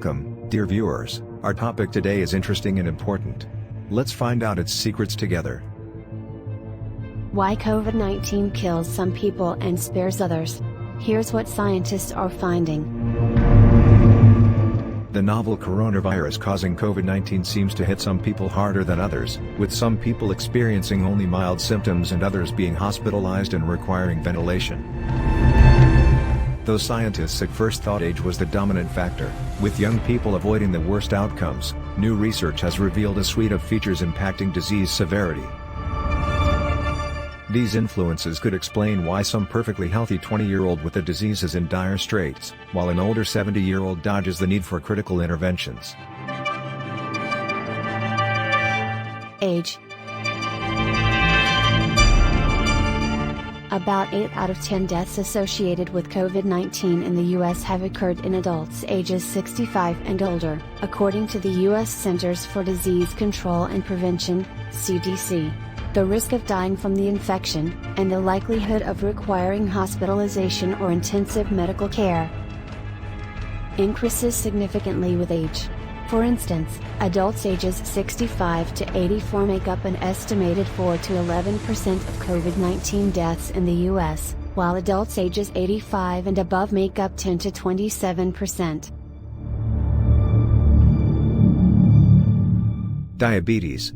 Welcome, dear viewers. Our topic today is interesting and important. Let's find out its secrets together. Why COVID-19 kills some people and spares others. Here's what scientists are finding. The novel coronavirus causing COVID-19 seems to hit some people harder than others, with some people experiencing only mild symptoms and others being hospitalized and requiring ventilation. Though scientists at first thought age was the dominant factor, with young people avoiding the worst outcomes, new research has revealed a suite of features impacting disease severity. These influences could explain why some perfectly healthy 20-year-old with the disease is in dire straits, while an older 70-year-old dodges the need for critical interventions. Age. About 8 out of 10 deaths associated with COVID-19 in the U.S. have occurred in adults ages 65 and older, according to the U.S. Centers for Disease Control and Prevention, CDC. The risk of dying from the infection, and the likelihood of requiring hospitalization or intensive medical care, increases significantly with age. For instance, adults ages 65 to 84 make up an estimated 4 to 11% of COVID-19 deaths in the U.S., while adults ages 85 and above make up 10 to 27%. Diabetes.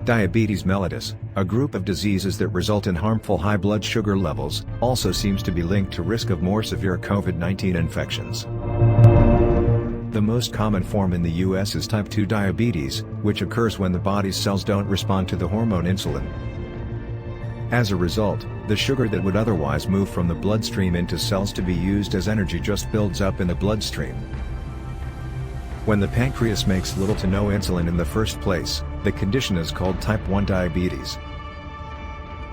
Diabetes mellitus, a group of diseases that result in harmful high blood sugar levels, also seems to be linked to risk of more severe COVID-19 infections. The most common form in the U.S. is type 2 diabetes, which occurs when the body's cells don't respond to the hormone insulin. As a result, the sugar that would otherwise move from the bloodstream into cells to be used as energy just builds up in the bloodstream. When the pancreas makes little to no insulin in the first place, the condition is called type 1 diabetes.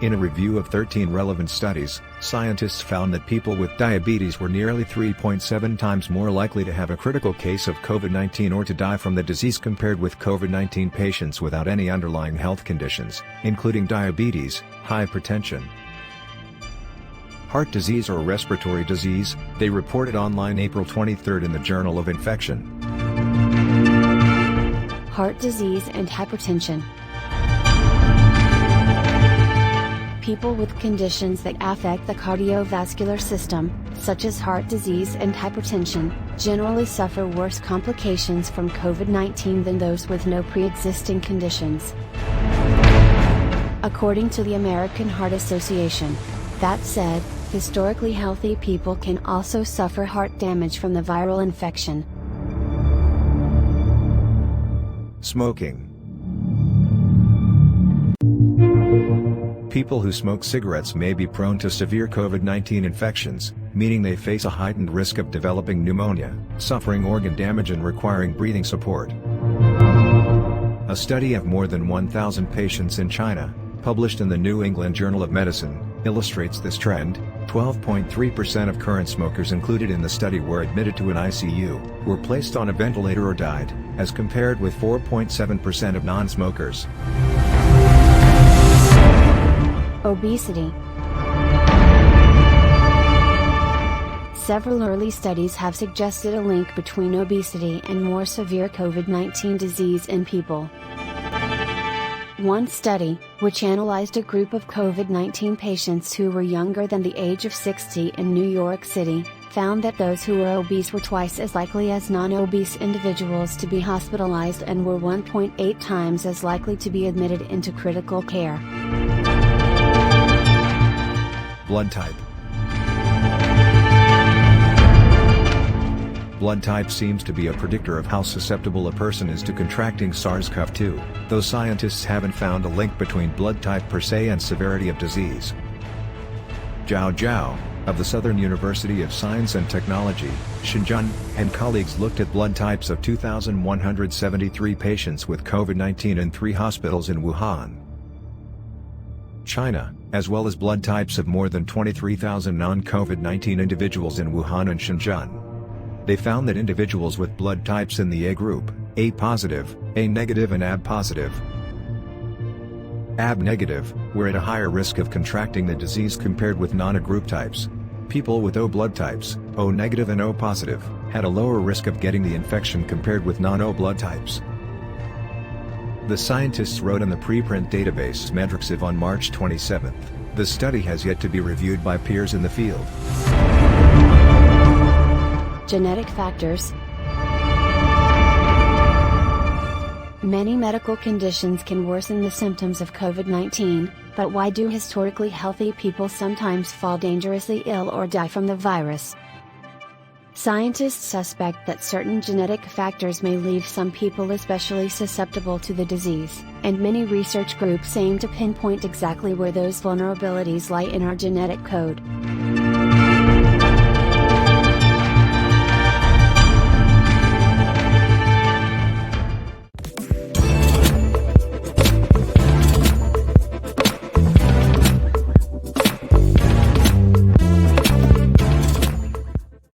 In a review of 13 relevant studies, scientists found that people with diabetes were nearly 3.7 times more likely to have a critical case of COVID-19 or to die from the disease compared with COVID-19 patients without any underlying health conditions, including diabetes, hypertension, heart disease or respiratory disease, they reported online April 23 in the Journal of Infection. Heart disease and hypertension. People with conditions that affect the cardiovascular system, such as heart disease and hypertension, generally suffer worse complications from COVID-19 than those with no pre-existing conditions, according to the American Heart Association. That said, historically healthy people can also suffer heart damage from the viral infection. Smoking. People who smoke cigarettes may be prone to severe COVID-19 infections, meaning they face a heightened risk of developing pneumonia, suffering organ damage and requiring breathing support. A study of more than 1,000 patients in China, published in the New England Journal of Medicine, illustrates this trend. 12.3% of current smokers included in the study were admitted to an ICU, were placed on a ventilator or died, as compared with 4.7% of non-smokers. Obesity. Several early studies have suggested a link between obesity and more severe COVID-19 disease in people. One study, which analyzed a group of COVID-19 patients who were younger than the age of 60 in New York City, found that those who were obese were twice as likely as non-obese individuals to be hospitalized and were 1.8 times as likely to be admitted into critical care. Blood type. Blood type seems to be a predictor of how susceptible a person is to contracting SARS-CoV-2, though scientists haven't found a link between blood type per se and severity of disease. Zhao Zhao, of the Southern University of Science and Technology, Shenzhen, and colleagues looked at blood types of 2,173 patients with COVID-19 in 3 hospitals in Wuhan, China, as well as blood types of more than 23,000 non-COVID-19 individuals in Wuhan and Shenzhen. They found that individuals with blood types in the A group, A positive, A negative and AB positive, AB negative, were at a higher risk of contracting the disease compared with non-A group types. People with O blood types, O negative and O positive, had a lower risk of getting the infection compared with non-O blood types. The scientists wrote in the preprint database Medrxiv on March 27. The study has yet to be reviewed by peers in the field. Genetic factors. Many medical conditions can worsen the symptoms of COVID-19, but why do historically healthy people sometimes fall dangerously ill or die from the virus? Scientists suspect that certain genetic factors may leave some people especially susceptible to the disease, and many research groups aim to pinpoint exactly where those vulnerabilities lie in our genetic code.